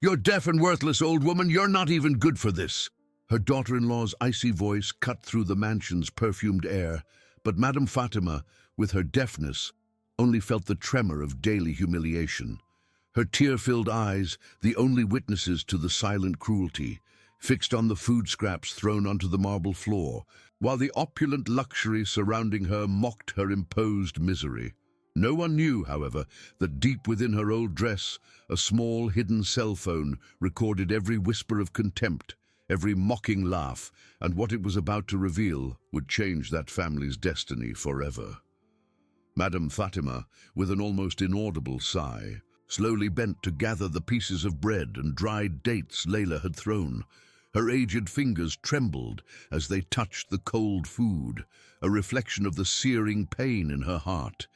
"You're deaf and worthless, old woman. You're not even good for this." Her daughter-in-law's icy voice cut through the mansion's perfumed air, but Madame Fatima, with her deafness, only felt the tremor of daily humiliation. Her tear-filled eyes, the only witnesses to the silent cruelty, fixed on the food scraps thrown onto the marble floor, while the opulent luxury surrounding her mocked her imposed misery. No one knew, however, that deep within her old dress, a small hidden cell phone recorded every whisper of contempt, every mocking laugh, and what it was about to reveal would change that family's destiny forever. Madame Fatima, with an almost inaudible sigh, slowly bent to gather the pieces of bread and dried dates Layla had thrown. Her aged fingers trembled as they touched the cold food, a reflection of the searing pain in her heart.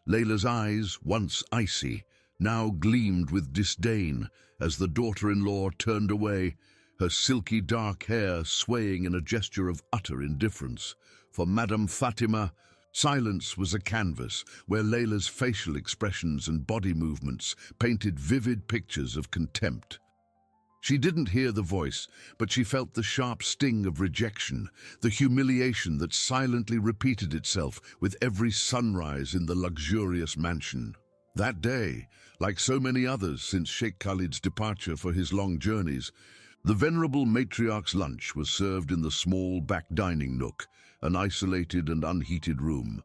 Layla's eyes, once icy, now gleamed with disdain as the daughter-in-law turned away, her silky dark hair swaying in a gesture of utter indifference. For Madame Fatima, silence was a canvas where Layla's facial expressions and body movements painted vivid pictures of contempt. She didn't hear the voice, but she felt the sharp sting of rejection, the humiliation that silently repeated itself with every sunrise in the luxurious mansion. That day, like so many others since Sheikh Khalid's departure for his long journeys, the venerable matriarch's lunch was served in the small back dining nook, an isolated and unheated room.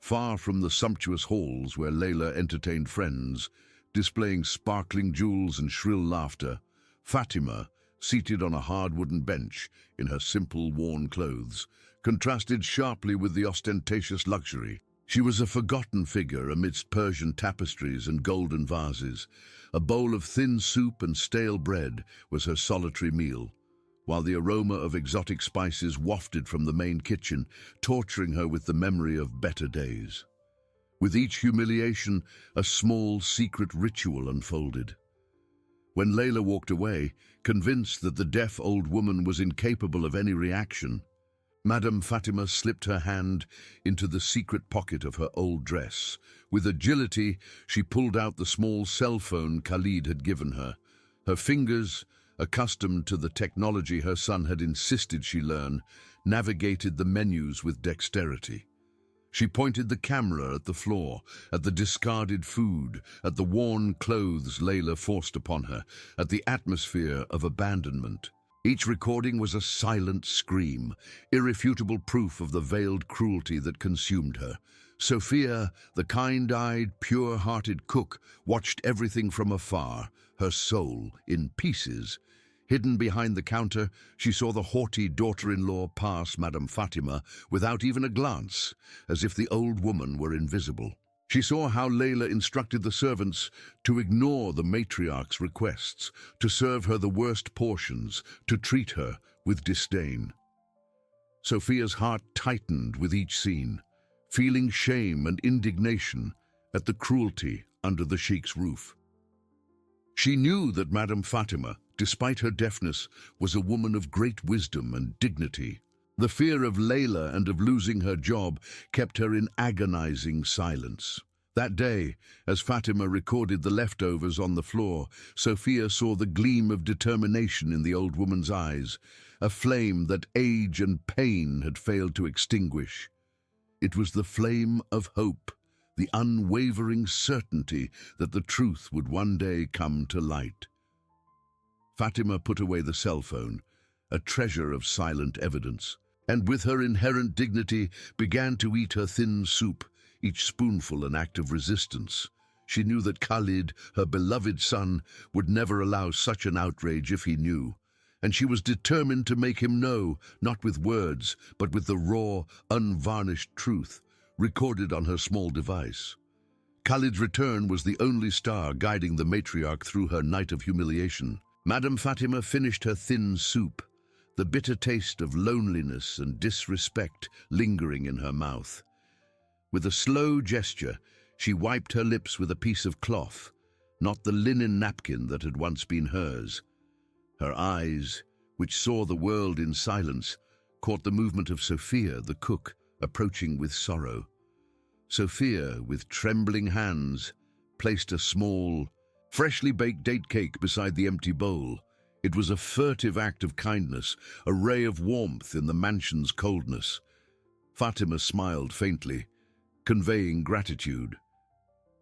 Far from the sumptuous halls where Layla entertained friends, displaying sparkling jewels and shrill laughter, Fatima, seated on a hard wooden bench in her simple, worn clothes, contrasted sharply with the ostentatious luxury. She was a forgotten figure amidst Persian tapestries and golden vases. A bowl of thin soup and stale bread was her solitary meal, while the aroma of exotic spices wafted from the main kitchen, torturing her with the memory of better days. With each humiliation, a small, secret ritual unfolded. When Layla walked away, convinced that the deaf old woman was incapable of any reaction, Madame Fatima slipped her hand into the secret pocket of her old dress. With agility, she pulled out the small cell phone Khalid had given her. Her fingers, accustomed to the technology her son had insisted she learn, navigated the menus with dexterity. She pointed the camera at the floor, at the discarded food, at the worn clothes Layla forced upon her, at the atmosphere of abandonment. Each recording was a silent scream, irrefutable proof of the veiled cruelty that consumed her. Sophia, the kind-eyed, pure-hearted cook, watched everything from afar, her soul in pieces. Hidden behind the counter, she saw the haughty daughter-in-law pass Madame Fatima without even a glance, as if the old woman were invisible. She saw how Layla instructed the servants to ignore the matriarch's requests, to serve her the worst portions, to treat her with disdain. Sophia's heart tightened with each scene, feeling shame and indignation at the cruelty under the sheikh's roof. She knew that Madame Fatima, despite her deafness, was a woman of great wisdom and dignity. The fear of Layla and of losing her job kept her in agonizing silence. That day, as Fatima recorded the leftovers on the floor, Sophia saw the gleam of determination in the old woman's eyes, a flame that age and pain had failed to extinguish. It was the flame of hope, the unwavering certainty that the truth would one day come to light. Fatima put away the cell phone, a treasure of silent evidence, and with her inherent dignity began to eat her thin soup, each spoonful an act of resistance. She knew that Khalid, her beloved son, would never allow such an outrage if he knew, and she was determined to make him know, not with words, but with the raw, unvarnished truth, recorded on her small device. Khalid's return was the only star guiding the matriarch through her night of humiliation. Madame Fatima finished her thin soup, the bitter taste of loneliness and disrespect lingering in her mouth. With a slow gesture, she wiped her lips with a piece of cloth, not the linen napkin that had once been hers. Her eyes, which saw the world in silence, caught the movement of Sophia, the cook, approaching with sorrow. Sophia, with trembling hands, placed a small, Freshly baked date cake beside the empty bowl. It was a furtive act of kindness, a ray of warmth in the mansion's coldness. Fatima smiled faintly, conveying gratitude.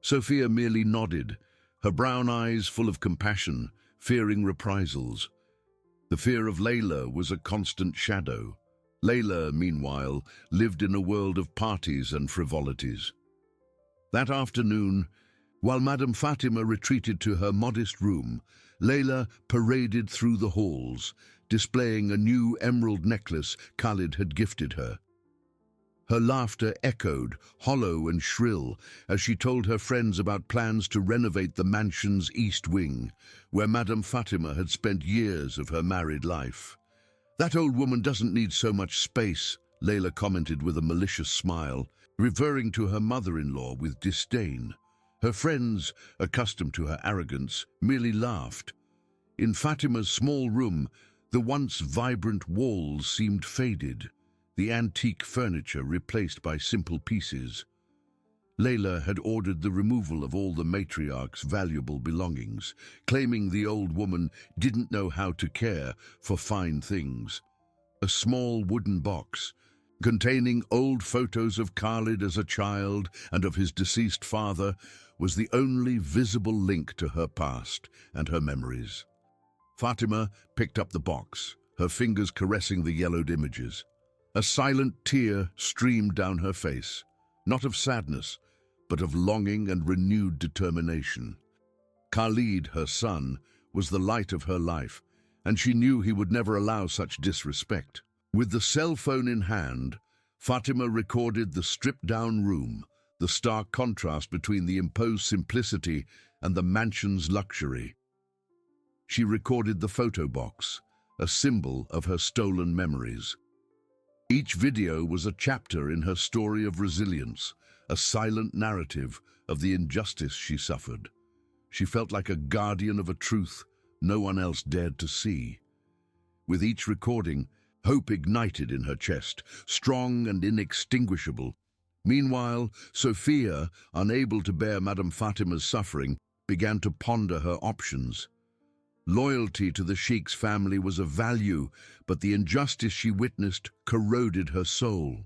Sophia merely nodded, her brown eyes full of compassion, fearing reprisals. The fear of Layla was a constant shadow. Layla, meanwhile, lived in a world of parties and frivolities. That afternoon, while Madame Fatima retreated to her modest room, Layla paraded through the halls, displaying a new emerald necklace Khalid had gifted her. Her laughter echoed, hollow and shrill, as she told her friends about plans to renovate the mansion's east wing, where Madame Fatima had spent years of her married life. "That old woman doesn't need so much space," Layla commented with a malicious smile, referring to her mother-in-law with disdain. Her friends, accustomed to her arrogance, merely laughed. In Fatima's small room, the once vibrant walls seemed faded, the antique furniture replaced by simple pieces. Layla had ordered the removal of all the matriarch's valuable belongings, claiming the old woman didn't know how to care for fine things. A small wooden box, containing old photos of Khalid as a child and of his deceased father, was the only visible link to her past and her memories. Fatima picked up the box, her fingers caressing the yellowed images. A silent tear streamed down her face, not of sadness, but of longing and renewed determination. Khalid, her son, was the light of her life, and she knew he would never allow such disrespect. With the cell phone in hand, Fatima recorded the stripped-down room, the stark contrast between the imposed simplicity and the mansion's luxury. She recorded the photo box, a symbol of her stolen memories. Each video was a chapter in her story of resilience, a silent narrative of the injustice she suffered. She felt like a guardian of a truth no one else dared to see. With each recording, hope ignited in her chest, strong and inextinguishable. Meanwhile, Sophia, unable to bear Madame Fatima's suffering, began to ponder her options. Loyalty to the Sheikh's family was a value, but the injustice she witnessed corroded her soul.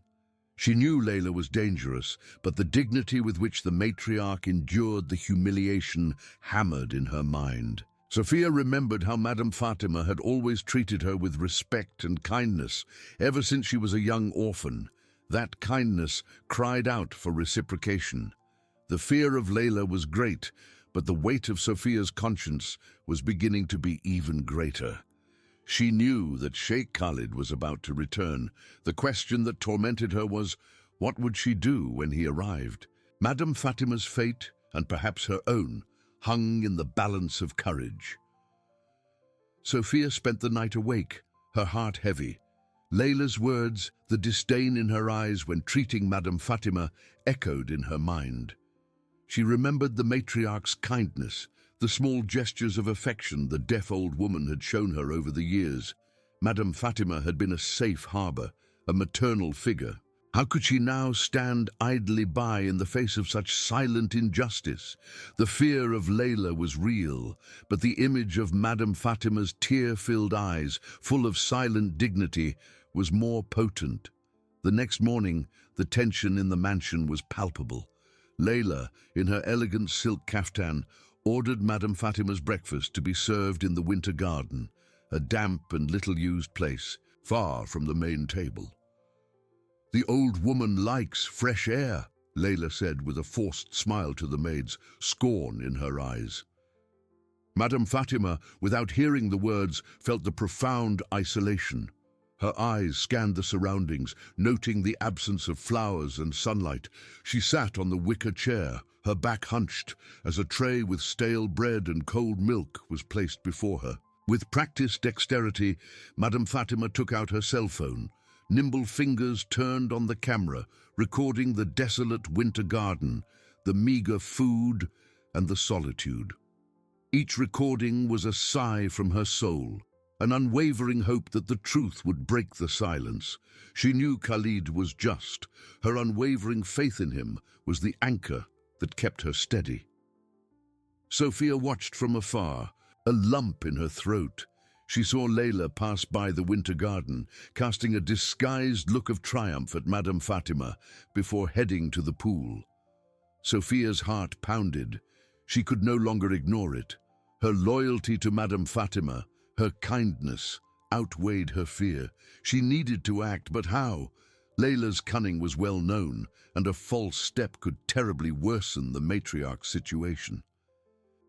She knew Layla was dangerous, but the dignity with which the matriarch endured the humiliation hammered in her mind. Sophia remembered how Madame Fatima had always treated her with respect and kindness, ever since she was a young orphan. That kindness cried out for reciprocation. The fear of Layla was great, but the weight of Sophia's conscience was beginning to be even greater. She knew that Sheikh Khalid was about to return. The question that tormented her was, what would she do when he arrived? Madame Fatima's fate, and perhaps her own, hung in the balance of courage. Sophia spent the night awake, her heart heavy. Layla's words, the disdain in her eyes when treating Madame Fatima, echoed in her mind. She remembered the matriarch's kindness, the small gestures of affection the deaf old woman had shown her over the years. Madame Fatima had been a safe harbor, a maternal figure. How could she now stand idly by in the face of such silent injustice? The fear of Layla was real, but the image of Madame Fatima's tear-filled eyes, full of silent dignity, was more potent. The next morning, the tension in the mansion was palpable. Layla, in her elegant silk kaftan, ordered Madame Fatima's breakfast to be served in the winter garden, a damp and little-used place, far from the main table. "The old woman likes fresh air," Layla said with a forced smile to the maids, scorn in her eyes. Madame Fatima, without hearing the words, felt the profound isolation. Her eyes scanned the surroundings, noting the absence of flowers and sunlight. She sat on the wicker chair, her back hunched, as a tray with stale bread and cold milk was placed before her. With practiced dexterity, Madame Fatima took out her cell phone. Nimble fingers turned on the camera, recording the desolate winter garden, the meager food, and the solitude. Each recording was a sigh from her soul, an unwavering hope that the truth would break the silence. She knew Khalid was just. Her unwavering faith in him was the anchor that kept her steady. Sophia watched from afar, a lump in her throat. She saw Layla pass by the winter garden, casting a disguised look of triumph at Madame Fatima before heading to the pool. Sophia's heart pounded. She could no longer ignore it. Her loyalty to Madame Fatima, her kindness, outweighed her fear. She needed to act, but how? Layla's cunning was well known, and a false step could terribly worsen the matriarch's situation.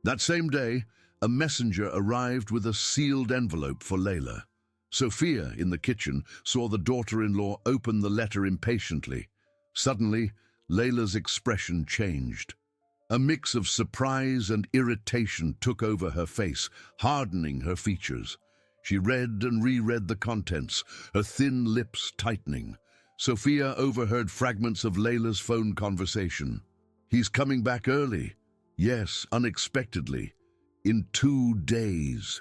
That same day, a messenger arrived with a sealed envelope for Layla. Sophia, in the kitchen, saw the daughter-in-law open the letter impatiently. Suddenly, Layla's expression changed. A mix of surprise and irritation took over her face, hardening her features. She read and reread the contents, her thin lips tightening. Sophia overheard fragments of Layla's phone conversation. "He's coming back early. Yes, unexpectedly. In 2 days."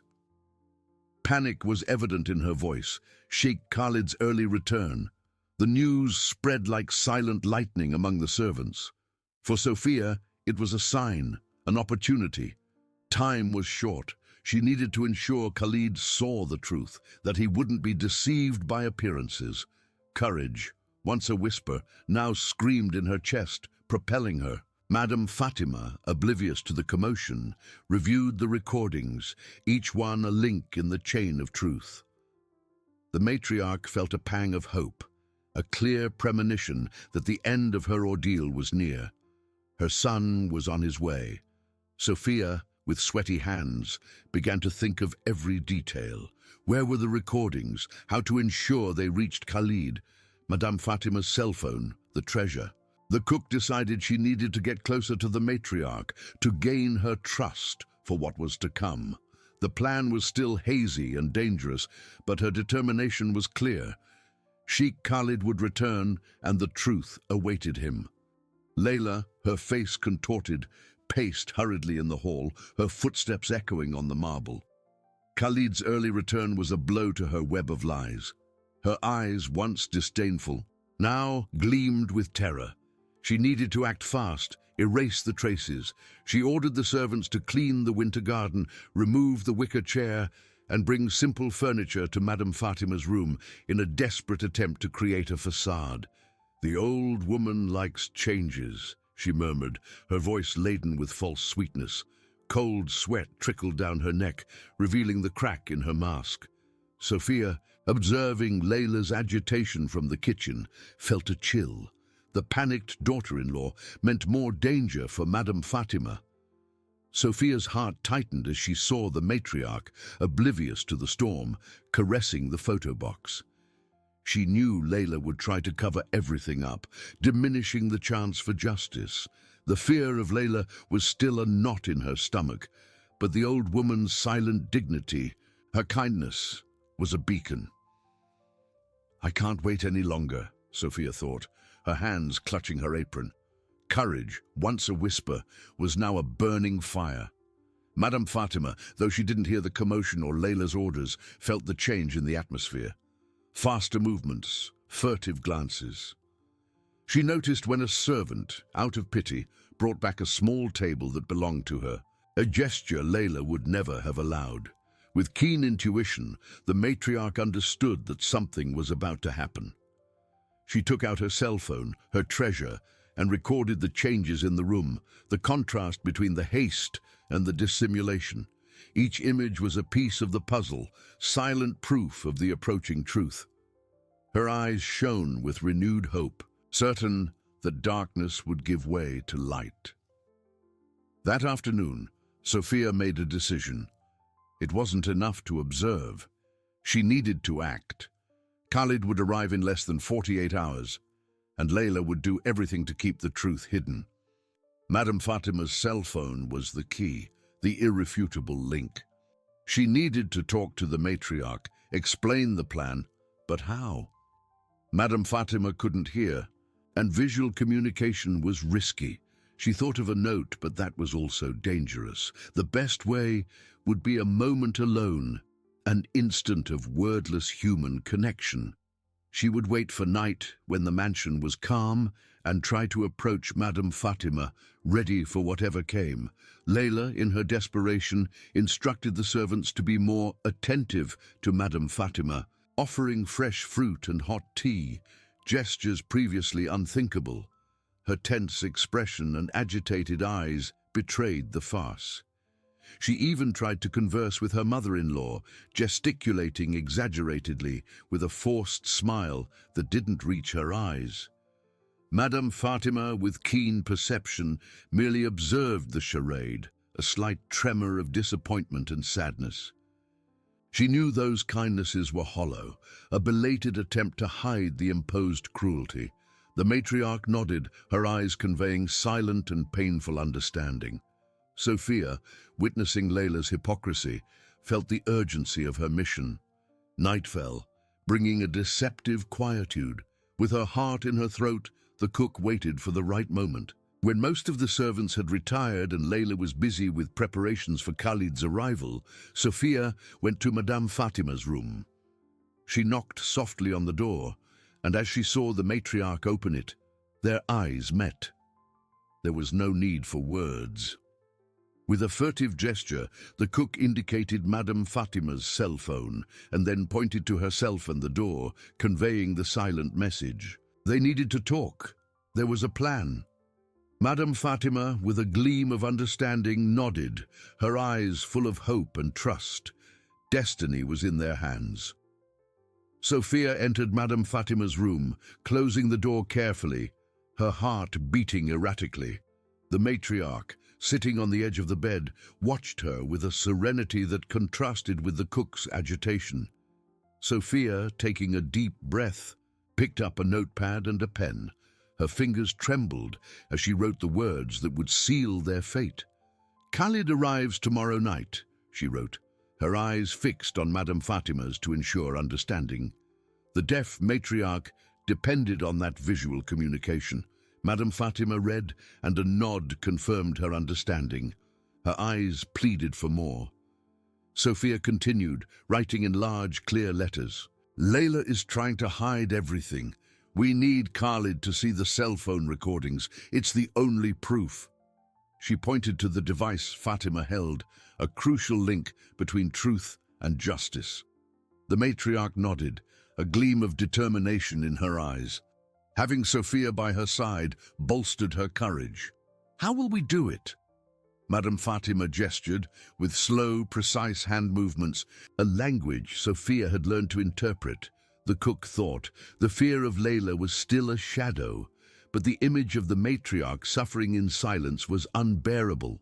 Panic was evident in her voice. Sheikh Khalid's early return. The news spread like silent lightning among the servants. For Sophia, it was a sign, an opportunity. Time was short. She needed to ensure Khalid saw the truth, that he wouldn't be deceived by appearances. Courage, once a whisper, now screamed in her chest, propelling her. Madame Fatima, oblivious to the commotion, reviewed the recordings, each one a link in the chain of truth. The matriarch felt a pang of hope, a clear premonition that the end of her ordeal was near. Her son was on his way. Sophia, with sweaty hands, began to think of every detail. Where were the recordings? How to ensure they reached Khalid? Madame Fatima's cell phone, the treasure. The cook decided she needed to get closer to the matriarch, to gain her trust for what was to come. The plan was still hazy and dangerous, but her determination was clear. Sheikh Khalid would return, and the truth awaited him. Layla, her face contorted, paced hurriedly in the hall, her footsteps echoing on the marble. Khalid's early return was a blow to her web of lies. Her eyes, once disdainful, now gleamed with terror. She needed to act fast, erase the traces. She ordered the servants to clean the winter garden, remove the wicker chair, and bring simple furniture to Madame Fatima's room in a desperate attempt to create a facade. "The old woman likes changes," she murmured, her voice laden with false sweetness. Cold sweat trickled down her neck, revealing the crack in her mask. Sophia, observing Layla's agitation from the kitchen, felt a chill. The panicked daughter-in-law meant more danger for Madame Fatima. Sophia's heart tightened as she saw the matriarch, oblivious to the storm, caressing the photo box. She knew Layla would try to cover everything up, diminishing the chance for justice. The fear of Layla was still a knot in her stomach, but the old woman's silent dignity, her kindness, was a beacon. "I can't wait any longer," Sophia thought, her hands clutching her apron. Courage, once a whisper, was now a burning fire. Madame Fatima, though she didn't hear the commotion or Layla's orders, felt the change in the atmosphere. Faster movements, furtive glances. She noticed when a servant, out of pity, brought back a small table that belonged to her, a gesture Layla would never have allowed. With keen intuition, the matriarch understood that something was about to happen. She took out her cell phone, her treasure, and recorded the changes in the room, the contrast between the haste and the dissimulation. Each image was a piece of the puzzle, silent proof of the approaching truth. Her eyes shone with renewed hope, certain that darkness would give way to light. That afternoon, Sophia made a decision. It wasn't enough to observe. She needed to act. Khalid would arrive in less than 48 hours, and Layla would do everything to keep the truth hidden. Madame Fatima's cell phone was the key, the irrefutable link. She needed to talk to the matriarch, explain the plan, but how? Madame Fatima couldn't hear, and visual communication was risky. She thought of a note, but that was also dangerous. The best way would be a moment alone, an instant of wordless human connection. She would wait for night when the mansion was calm and try to approach Madame Fatima, ready for whatever came. Layla, in her desperation, instructed the servants to be more attentive to Madame Fatima, offering fresh fruit and hot tea, gestures previously unthinkable. Her tense expression and agitated eyes betrayed the farce. She even tried to converse with her mother-in-law, gesticulating exaggeratedly with a forced smile that didn't reach her eyes. Madame Fatima, with keen perception, merely observed the charade, a slight tremor of disappointment and sadness. She knew those kindnesses were hollow, a belated attempt to hide the imposed cruelty. The matriarch nodded, her eyes conveying silent and painful understanding. Sophia, witnessing Layla's hypocrisy, felt the urgency of her mission. Night fell, bringing a deceptive quietude. With her heart in her throat, the cook waited for the right moment. When most of the servants had retired and Layla was busy with preparations for Khalid's arrival, Sophia went to Madame Fatima's room. She knocked softly on the door, and as she saw the matriarch open it, their eyes met. There was no need for words. With a furtive gesture, the cook indicated Madame Fatima's cell phone and then pointed to herself and the door, conveying the silent message. They needed to talk. There was a plan. Madame Fatima, with a gleam of understanding, nodded, her eyes full of hope and trust. Destiny was in their hands. Sophia entered Madame Fatima's room, closing the door carefully, her heart beating erratically. The matriarch, sitting on the edge of the bed, watched her with a serenity that contrasted with the cook's agitation. Sophia, taking a deep breath, picked up a notepad and a pen. Her fingers trembled as she wrote the words that would seal their fate. "Khalid arrives tomorrow night," she wrote, her eyes fixed on Madame Fatima's to ensure understanding. The deaf matriarch depended on that visual communication. Madame Fatima read, and a nod confirmed her understanding. Her eyes pleaded for more. Sophia continued, writing in large, clear letters. "Layla is trying to hide everything. We need Khalid to see the cell phone recordings. It's the only proof." She pointed to the device Fatima held, a crucial link between truth and justice. The matriarch nodded, a gleam of determination in her eyes. Having Sophia by her side bolstered her courage. "How will we do it?" Madame Fatima gestured, with slow, precise hand movements, a language Sophia had learned to interpret. The cook thought the fear of Layla was still a shadow, but the image of the matriarch suffering in silence was unbearable.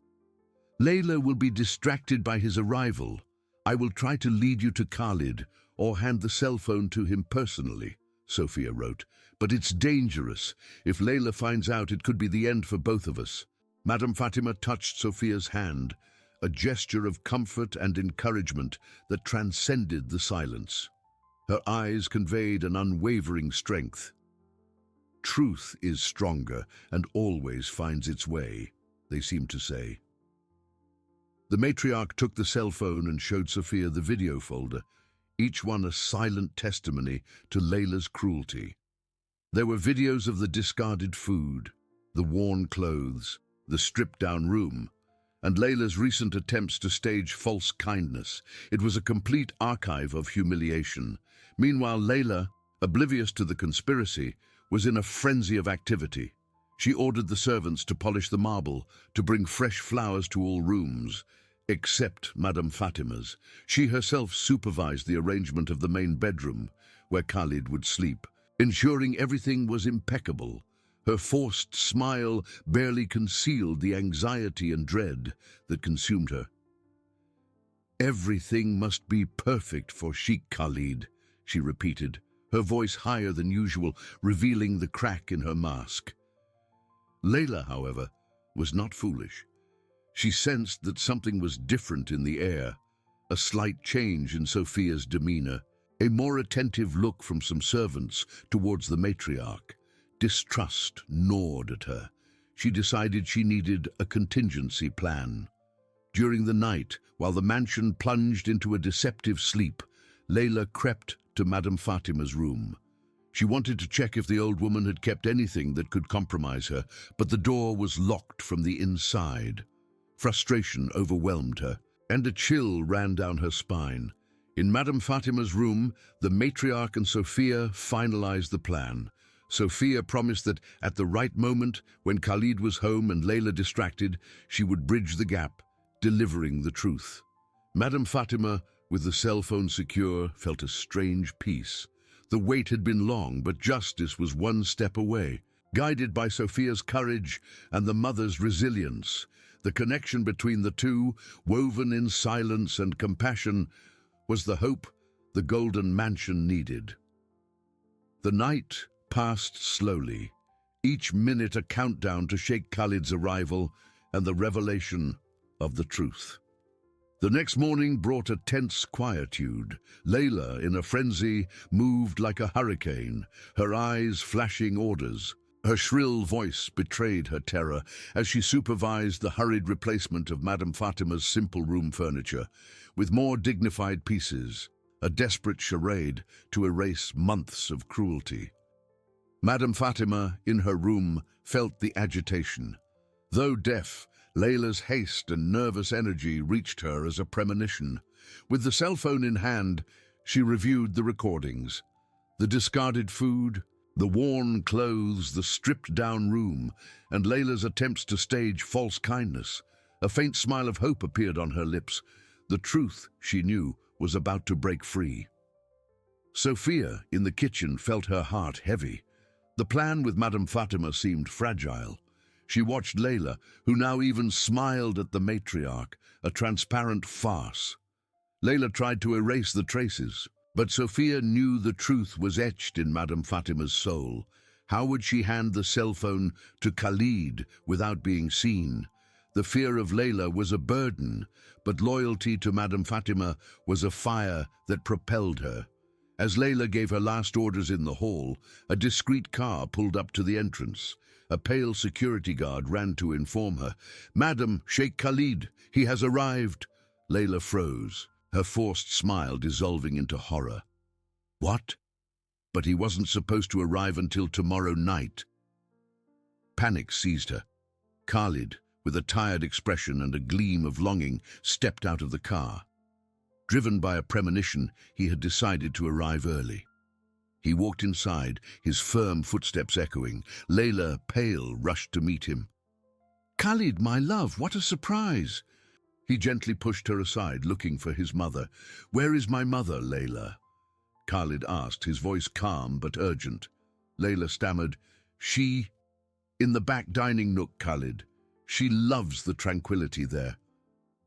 "Layla will be distracted by his arrival. I will try to lead you to Khalid, or hand the cell phone to him personally," Sophia wrote. "But it's dangerous. If Layla finds out, it could be the end for both of us." Madame Fatima touched Sophia's hand, a gesture of comfort and encouragement that transcended the silence. Her eyes conveyed an unwavering strength. "Truth is stronger and always finds its way," they seemed to say. The matriarch took the cell phone and showed Sophia the video folder, each one a silent testimony to Layla's cruelty. There were videos of the discarded food, the worn clothes, the stripped-down room, and Layla's recent attempts to stage false kindness. It was a complete archive of humiliation. Meanwhile, Layla, oblivious to the conspiracy, was in a frenzy of activity. She ordered the servants to polish the marble, to bring fresh flowers to all rooms, except Madame Fatima's. She herself supervised the arrangement of the main bedroom, where Khalid would sleep, ensuring everything was impeccable. Her forced smile barely concealed the anxiety and dread that consumed her. "Everything must be perfect for Sheikh Khalid," she repeated, her voice higher than usual, revealing the crack in her mask. Layla, however, was not foolish. She sensed that something was different in the air, a slight change in Sophia's demeanor, a more attentive look from some servants towards the matriarch. Distrust gnawed at her. She decided she needed a contingency plan. During the night, while the mansion plunged into a deceptive sleep, Layla crept to Madame Fatima's room. She wanted to check if the old woman had kept anything that could compromise her, but the door was locked from the inside. Frustration overwhelmed her, and a chill ran down her spine. In Madame Fatima's room, the matriarch and Sophia finalized the plan. Sophia promised that at the right moment, when Khalid was home and Layla distracted, she would bridge the gap, delivering the truth. Madame Fatima, with the cell phone secure, felt a strange peace. The wait had been long, but justice was one step away. Guided by Sophia's courage and the mother's resilience, the connection between the two, woven in silence and compassion, was the hope the golden mansion needed. The night passed slowly, each minute a countdown to Sheikh Khalid's arrival and the revelation of the truth. The next morning brought a tense quietude. Layla, in a frenzy, moved like a hurricane, her eyes flashing orders. Her shrill voice betrayed her terror as she supervised the hurried replacement of Madame Fatima's simple room furniture with more dignified pieces, a desperate charade to erase months of cruelty. Madame Fatima, in her room, felt the agitation. Though deaf, Layla's haste and nervous energy reached her as a premonition. With the cell phone in hand, she reviewed the recordings. The discarded food, the worn clothes, the stripped-down room, and Layla's attempts to stage false kindness. A faint smile of hope appeared on her lips. The truth, she knew, was about to break free. Sophia, in the kitchen, felt her heart heavy. The plan with Madame Fatima seemed fragile. She watched Layla, who now even smiled at the matriarch, a transparent farce. Layla tried to erase the traces, but Sophia knew the truth was etched in Madame Fatima's soul. How would she hand the cell phone to Khalid without being seen? The fear of Layla was a burden, but loyalty to Madame Fatima was a fire that propelled her. As Layla gave her last orders in the hall, a discreet car pulled up to the entrance. A pale security guard ran to inform her. "Madam, Sheikh Khalid, he has arrived." Layla froze, her forced smile dissolving into horror. What? But he wasn't supposed to arrive until tomorrow night. Panic seized her. Khalid, with a tired expression and a gleam of longing, stepped out of the car. Driven by a premonition, he had decided to arrive early. He walked inside, his firm footsteps echoing. Layla, pale, rushed to meet him. "Khalid, my love, what a surprise!" He gently pushed her aside, looking for his mother. "Where is my mother, Layla?" Khalid asked, his voice calm but urgent. Layla stammered, "She... in the back dining nook, Khalid. She loves the tranquility there."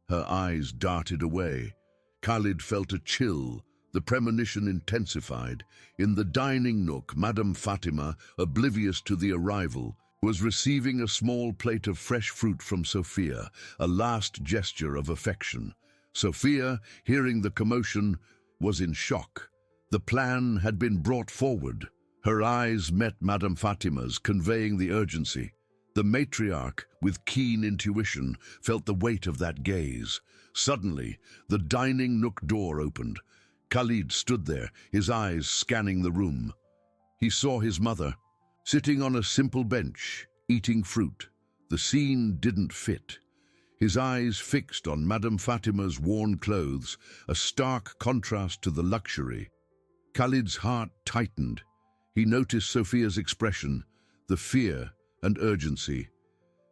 Her eyes darted away. Khalid felt a chill. The premonition intensified. In the dining nook, Madame Fatima, oblivious to the arrival, was receiving a small plate of fresh fruit from Sophia, a last gesture of affection. Sophia, hearing the commotion, was in shock. The plan had been brought forward. Her eyes met Madame Fatima's, conveying the urgency. The matriarch, with keen intuition, felt the weight of that gaze. Suddenly, the dining nook door opened. Khalid stood there, his eyes scanning the room. He saw his mother, sitting on a simple bench, eating fruit. The scene didn't fit. His eyes fixed on Madame Fatima's worn clothes, a stark contrast to the luxury. Khalid's heart tightened. He noticed Sophia's expression, the fear and urgency.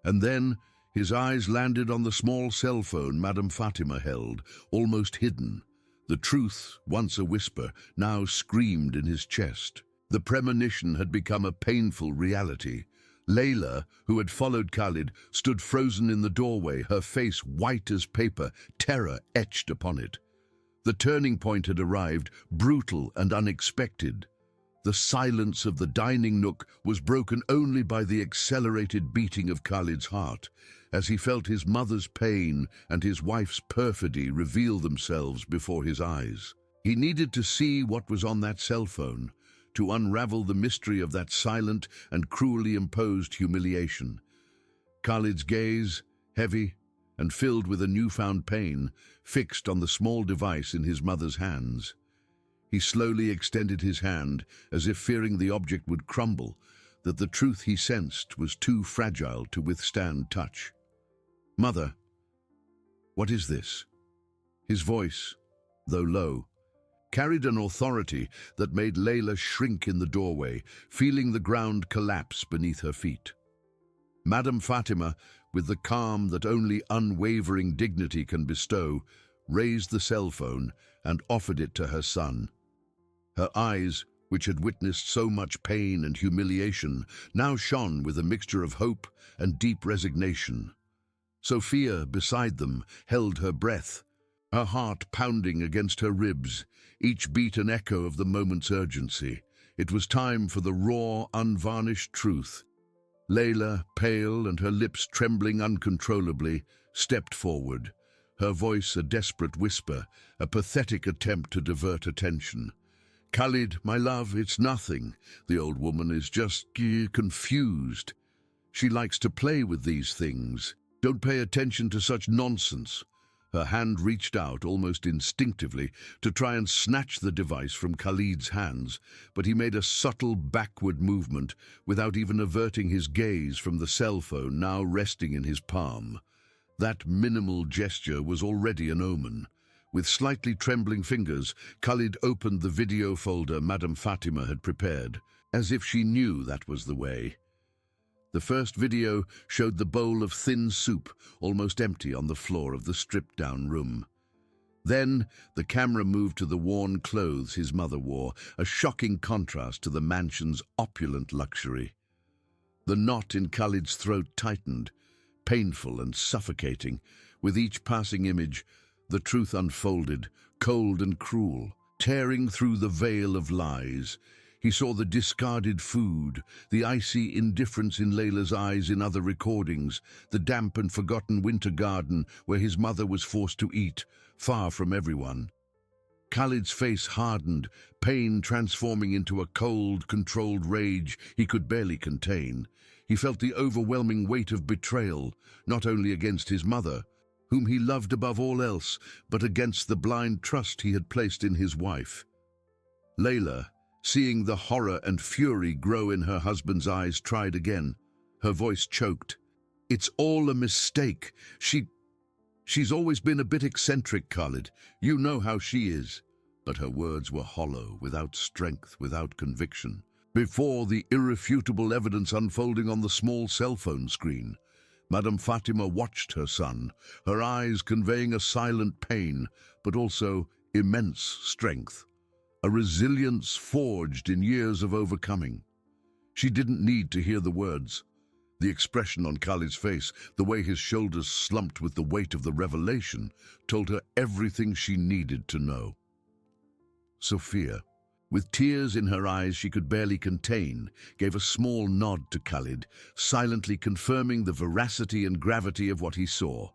And then his eyes landed on the small cell phone Madame Fatima held, almost hidden. The truth, once a whisper, now screamed in his chest. The premonition had become a painful reality. Layla, who had followed Khalid, stood frozen in the doorway, her face white as paper, terror etched upon it. The turning point had arrived, brutal and unexpected. The silence of the dining nook was broken only by the accelerated beating of Khalid's heart, as he felt his mother's pain and his wife's perfidy reveal themselves before his eyes. He needed to see what was on that cell phone, to unravel the mystery of that silent and cruelly imposed humiliation. Khalid's gaze, heavy and filled with a newfound pain, fixed on the small device in his mother's hands. He slowly extended his hand, as if fearing the object would crumble, that the truth he sensed was too fragile to withstand touch. "Mother, what is this?" His voice, though low, carried an authority that made Layla shrink in the doorway, feeling the ground collapse beneath her feet. Madame Fatima, with the calm that only unwavering dignity can bestow, raised the cell phone and offered it to her son. Her eyes, which had witnessed so much pain and humiliation, now shone with a mixture of hope and deep resignation. Sophia, beside them, held her breath, her heart pounding against her ribs, each beat an echo of the moment's urgency. It was time for the raw, unvarnished truth. Layla, pale and her lips trembling uncontrollably, stepped forward, her voice a desperate whisper, a pathetic attempt to divert attention. "Khalid, my love, it's nothing. The old woman is just confused. She likes to play with these things. Don't pay attention to such nonsense." Her hand reached out almost instinctively to try and snatch the device from Khalid's hands, but he made a subtle backward movement without even averting his gaze from the cell phone now resting in his palm. That minimal gesture was already an omen. With slightly trembling fingers, Khalid opened the video folder Madame Fatima had prepared, as if she knew that was the way. The first video showed the bowl of thin soup almost empty on the floor of the stripped-down room. Then the camera moved to the worn clothes his mother wore, a shocking contrast to the mansion's opulent luxury. The knot in Khalid's throat tightened, painful and suffocating. With each passing image, the truth unfolded, cold and cruel, tearing through the veil of lies. He saw the discarded food, the icy indifference in Layla's eyes in other recordings, the damp and forgotten winter garden where his mother was forced to eat, far from everyone. Khalid's face hardened, pain transforming into a cold, controlled rage he could barely contain. He felt the overwhelming weight of betrayal, not only against his mother, whom he loved above all else, but against the blind trust he had placed in his wife. Layla, seeing the horror and fury grow in her husband's eyes, tried again. Her voice choked. "It's all a mistake. She's always been a bit eccentric, Khalid. You know how she is." But her words were hollow, without strength, without conviction. Before the irrefutable evidence unfolding on the small cell phone screen, Madame Fatima watched her son, her eyes conveying a silent pain, but also immense strength. A resilience forged in years of overcoming. She didn't need to hear the words. The expression on Khalid's face, the way his shoulders slumped with the weight of the revelation, told her everything she needed to know. Sophia, with tears in her eyes she could barely contain, gave a small nod to Khalid, silently confirming the veracity and gravity of what he saw.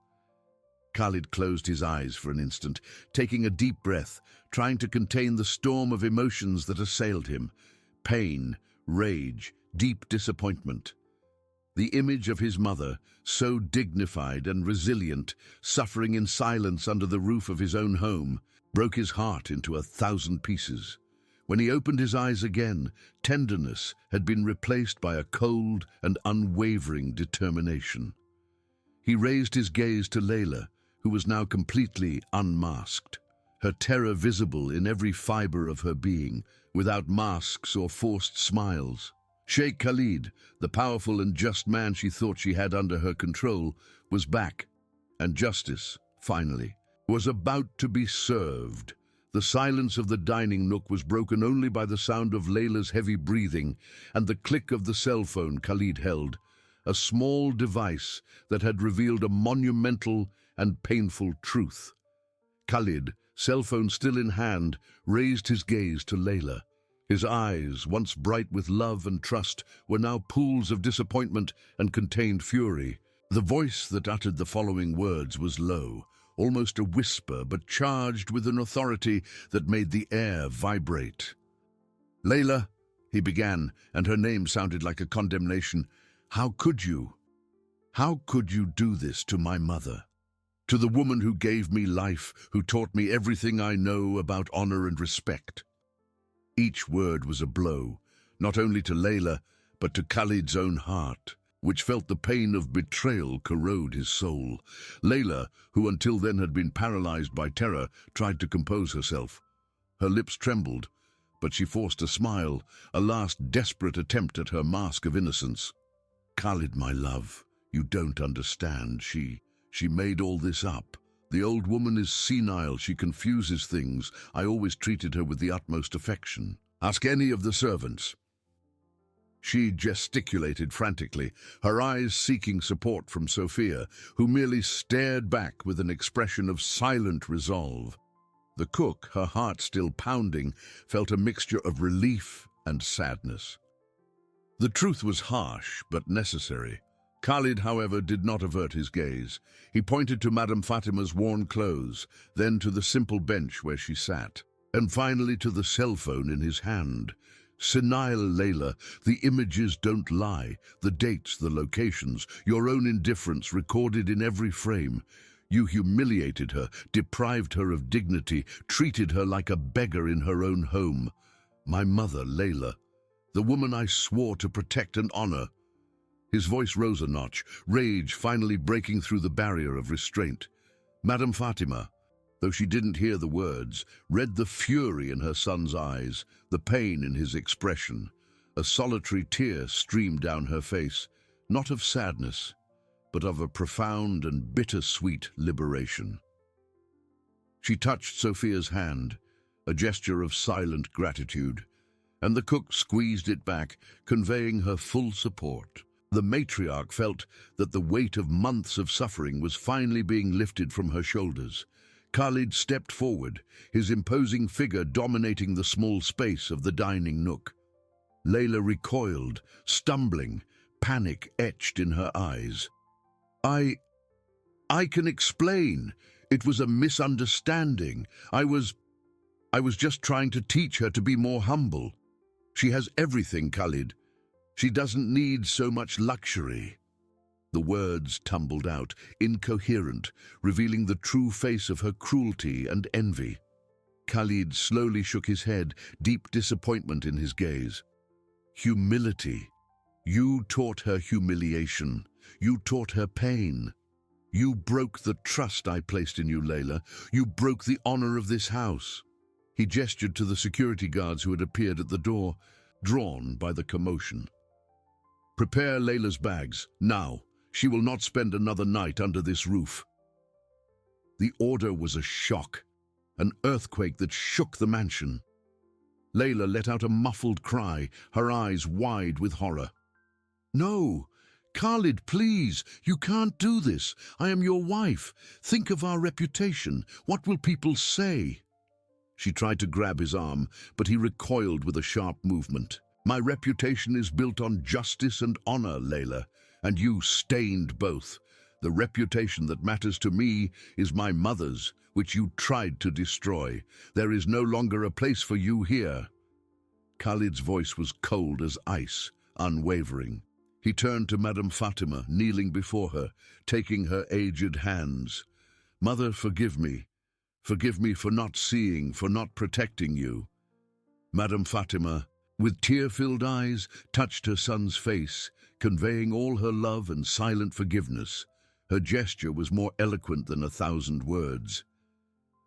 Khalid closed his eyes for an instant, taking a deep breath, trying to contain the storm of emotions that assailed him. Pain, rage, deep disappointment. The image of his mother, so dignified and resilient, suffering in silence under the roof of his own home, broke his heart into 1,000 pieces. When he opened his eyes again, tenderness had been replaced by a cold and unwavering determination. He raised his gaze to Layla, who was now completely unmasked, her terror visible in every fiber of her being, without masks or forced smiles. Sheikh Khalid, the powerful and just man she thought she had under her control, was back, and justice, finally, was about to be served. The silence of the dining nook was broken only by the sound of Layla's heavy breathing and the click of the cell phone Khalid held, a small device that had revealed a monumental and painful truth. Khalid, cell phone still in hand, raised his gaze to Layla. His eyes, once bright with love and trust, were now pools of disappointment and contained fury. The voice that uttered the following words was low, almost a whisper, but charged with an authority that made the air vibrate. "Layla," he began, and her name sounded like a condemnation. "How could you? How could you do this to my mother? To the woman who gave me life, who taught me everything I know about honor and respect. Each word was a blow, not only to Layla, but to Khalid's own heart, which felt the pain of betrayal corrode his soul. Layla, who until then had been paralyzed by terror, tried to compose herself. Her lips trembled, but she forced a smile, a last desperate attempt at her mask of innocence. "Khalid, my love, you don't understand. She made all this up. The old woman is senile, she confuses things. I always treated her with the utmost affection. Ask any of the servants." She gesticulated frantically, her eyes seeking support from Sophia, who merely stared back with an expression of silent resolve. The cook, her heart still pounding, felt a mixture of relief and sadness. The truth was harsh, but necessary. Khalid, however, did not avert his gaze. He pointed to Madame Fatima's worn clothes, then to the simple bench where she sat, and finally to the cell phone in his hand. "Senile Layla, the images don't lie, the dates, the locations, your own indifference recorded in every frame. You humiliated her, deprived her of dignity, treated her like a beggar in her own home. My mother, Layla, the woman I swore to protect and honor." His voice rose a notch, rage finally breaking through the barrier of restraint. Madame Fatima, though she didn't hear the words, read the fury in her son's eyes, the pain in his expression. A solitary tear streamed down her face, not of sadness, but of a profound and bittersweet liberation. She touched Sophia's hand, a gesture of silent gratitude, and the cook squeezed it back, conveying her full support. The matriarch felt that the weight of months of suffering was finally being lifted from her shoulders. Khalid stepped forward, his imposing figure dominating the small space of the dining nook. Layla recoiled, stumbling, panic etched in her eyes. I can explain. It was a misunderstanding. I was just trying to teach her to be more humble. She has everything, Khalid. She doesn't need so much luxury." The words tumbled out, incoherent, revealing the true face of her cruelty and envy. Khalid slowly shook his head, deep disappointment in his gaze. "Humility. You taught her humiliation. You taught her pain. You broke the trust I placed in you, Layla. You broke the honor of this house." He gestured to the security guards who had appeared at the door, drawn by the commotion. "Prepare Layla's bags, now. She will not spend another night under this roof." The order was a shock, an earthquake that shook the mansion. Layla let out a muffled cry, her eyes wide with horror. "No! Khalid, please! You can't do this! I am your wife! Think of our reputation! What will people say?" She tried to grab his arm, but he recoiled with a sharp movement. "My reputation is built on justice and honor, Layla, and you stained both. The reputation that matters to me is my mother's, which you tried to destroy. There is no longer a place for you here." Khalid's voice was cold as ice, unwavering. He turned to Madame Fatima, kneeling before her, taking her aged hands. "Mother, forgive me. Forgive me for not seeing, for not protecting you." Madame Fatima, with tear-filled eyes, touched her son's face, conveying all her love and silent forgiveness. Her gesture was more eloquent than 1,000 words.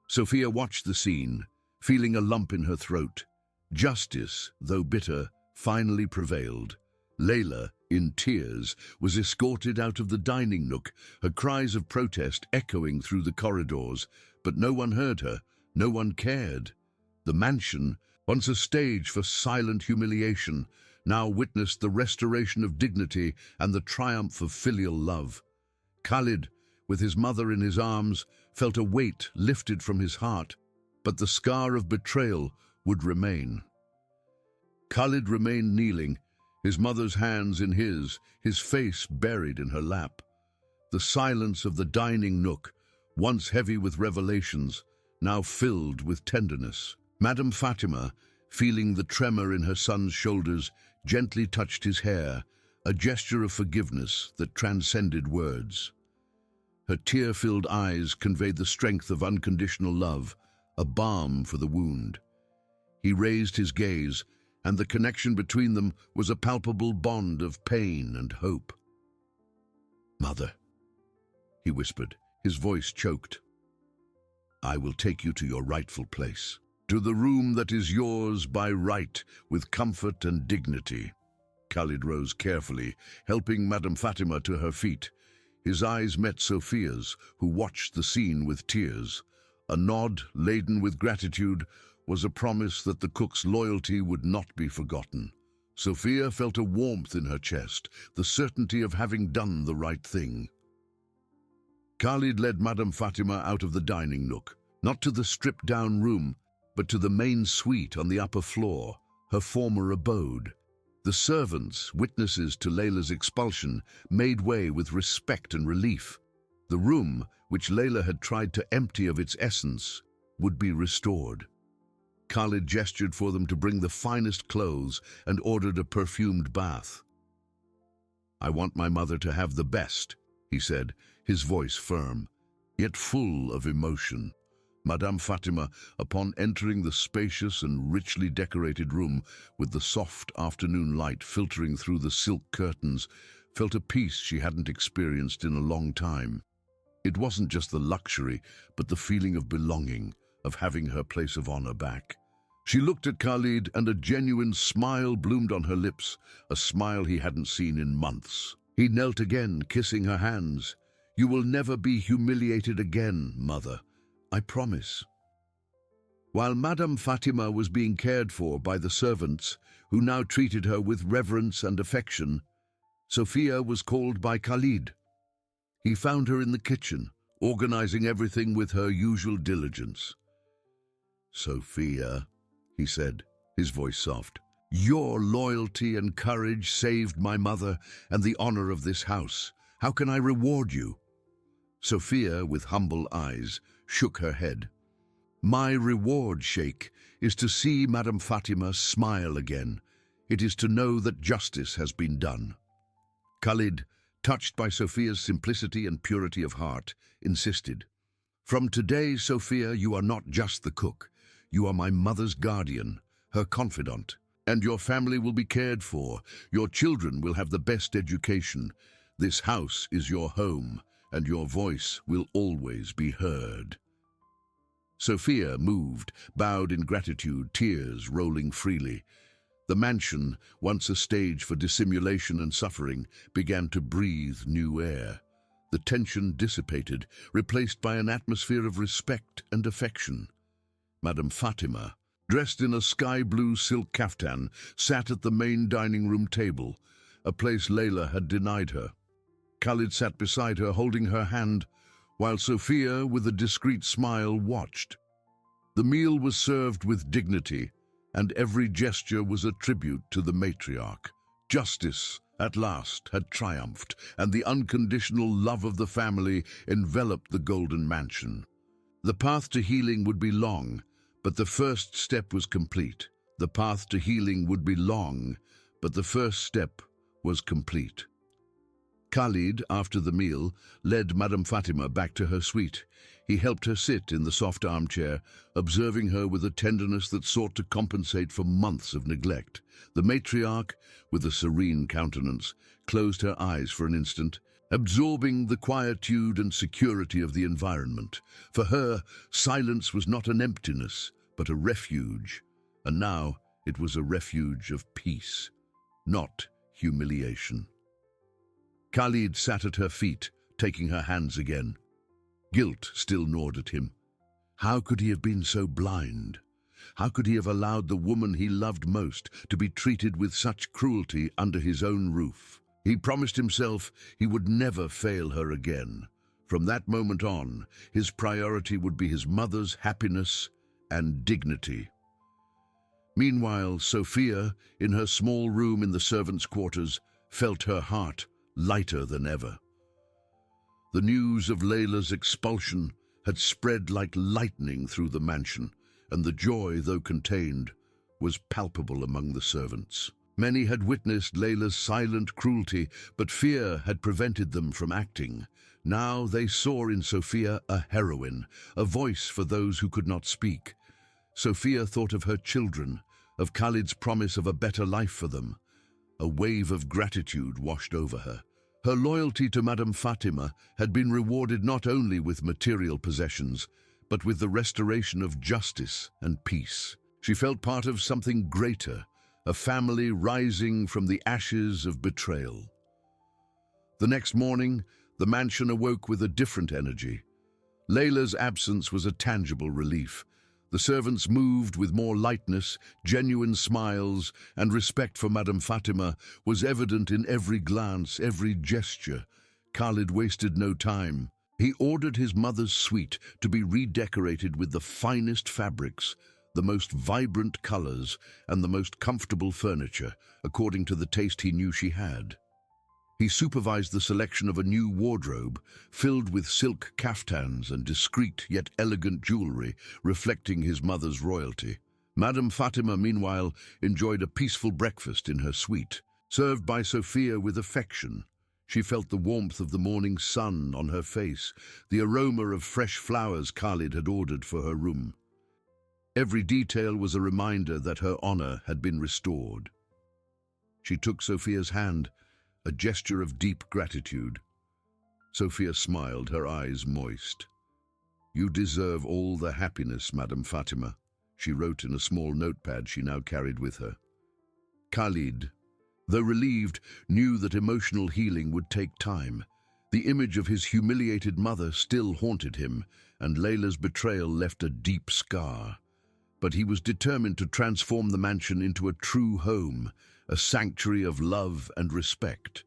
Sophia watched the scene, feeling a lump in her throat. Justice, though bitter, finally prevailed. Layla, in tears, was escorted out of the dining nook, her cries of protest echoing through the corridors, but no one heard her, no one cared. The mansion, once a stage for silent humiliation, now witnessed the restoration of dignity and the triumph of filial love. Khalid, with his mother in his arms, felt a weight lifted from his heart, but the scar of betrayal would remain. Khalid remained kneeling, his mother's hands in his face buried in her lap. The silence of the dining nook, once heavy with revelations, now filled with tenderness. Madame Fatima, feeling the tremor in her son's shoulders, gently touched his hair, a gesture of forgiveness that transcended words. Her tear-filled eyes conveyed the strength of unconditional love, a balm for the wound. He raised his gaze, and the connection between them was a palpable bond of pain and hope. "Mother," he whispered, his voice choked. "I will take you to your rightful place, to the room that is yours by right, with comfort and dignity." Khalid rose carefully, helping Madame Fatima to her feet. His eyes met Sophia's, who watched the scene with tears. A nod, laden with gratitude, was a promise that the cook's loyalty would not be forgotten. Sophia felt a warmth in her chest, the certainty of having done the right thing. Khalid led Madame Fatima out of the dining nook, not to the stripped-down room, but to the main suite on the upper floor, her former abode. The servants, witnesses to Layla's expulsion, made way with respect and relief. The room, which Layla had tried to empty of its essence, would be restored. Khalid gestured for them to bring the finest clothes and ordered a perfumed bath. "I want my mother to have the best," he said, his voice firm, yet full of emotion. Madame Fatima, upon entering the spacious and richly decorated room, with the soft afternoon light filtering through the silk curtains, felt a peace she hadn't experienced in a long time. It wasn't just the luxury, but the feeling of belonging, of having her place of honor back. She looked at Khalid, and a genuine smile bloomed on her lips, a smile he hadn't seen in months. He knelt again, kissing her hands. "You will never be humiliated again, mother. I promise." While Madame Fatima was being cared for by the servants, who now treated her with reverence and affection, Sophia was called by Khalid. He found her in the kitchen, organizing everything with her usual diligence. "Sophia," he said, his voice soft, "your loyalty and courage saved my mother and the honor of this house. How can I reward you?" Sophia, with humble eyes, shook her head. "My reward, Sheikh, is to see Madame Fatima smile again. It is to know that justice has been done." Khalid, touched by Sophia's simplicity and purity of heart, insisted, "From today, Sophia, you are not just the cook. You are my mother's guardian, her confidant, and your family will be cared for. Your children will have the best education. This house is your home, and your voice will always be heard." Sophia moved, bowed in gratitude, tears rolling freely. The mansion, once a stage for dissimulation and suffering, began to breathe new air. The tension dissipated, replaced by an atmosphere of respect and affection. Madame Fatima, dressed in a sky-blue silk kaftan, sat at the main dining room table, a place Layla had denied her. Khalid sat beside her, holding her hand, while Sophia, with a discreet smile, watched. The meal was served with dignity, and every gesture was a tribute to the matriarch. Justice, at last, had triumphed, and the unconditional love of the family enveloped the golden mansion. The path to healing would be long, but the first step was complete. The path to healing would be long, but the first step was complete. Khalid, after the meal, led Madame Fatima back to her suite. He helped her sit in the soft armchair, observing her with a tenderness that sought to compensate for months of neglect. The matriarch, with a serene countenance, closed her eyes for an instant, absorbing the quietude and security of the environment. For her, silence was not an emptiness, but a refuge, and now it was a refuge of peace, not humiliation. Khalid sat at her feet, taking her hands again. Guilt still gnawed at him. How could he have been so blind? How could he have allowed the woman he loved most to be treated with such cruelty under his own roof? He promised himself he would never fail her again. From that moment on, his priority would be his mother's happiness and dignity. Meanwhile, Sophia, in her small room in the servants' quarters, felt her heart lighter than ever. The news of Layla's expulsion had spread like lightning through the mansion, and the joy, though contained, was palpable among the servants. Many had witnessed Layla's silent cruelty, but fear had prevented them from acting. Now they saw in Sophia a heroine, a voice for those who could not speak. Sophia thought of her children, of Khalid's promise of a better life for them. A wave of gratitude washed over her. Her loyalty to Madame Fatima had been rewarded not only with material possessions, but with the restoration of justice and peace. She felt part of something greater, a family rising from the ashes of betrayal. The next morning, the mansion awoke with a different energy. Layla's absence was a tangible relief. The servants moved with more lightness, genuine smiles, and respect for Madame Fatima was evident in every glance, every gesture. Khalid wasted no time. He ordered his mother's suite to be redecorated with the finest fabrics, the most vibrant colors, and the most comfortable furniture, according to the taste he knew she had. He supervised the selection of a new wardrobe, filled with silk kaftans and discreet yet elegant jewelry, reflecting his mother's royalty. Madame Fatima, meanwhile, enjoyed a peaceful breakfast in her suite, served by Sophia with affection. She felt the warmth of the morning sun on her face, the aroma of fresh flowers Khalid had ordered for her room. Every detail was a reminder that her honor had been restored. She took Sophia's hand, a gesture of deep gratitude. Sophia smiled, her eyes moist. "You deserve all the happiness, Madame Fatima," she wrote in a small notepad she now carried with her. Khalid, though relieved, knew that emotional healing would take time. The image of his humiliated mother still haunted him, and Layla's betrayal left a deep scar. But he was determined to transform the mansion into a true home, a sanctuary of love and respect.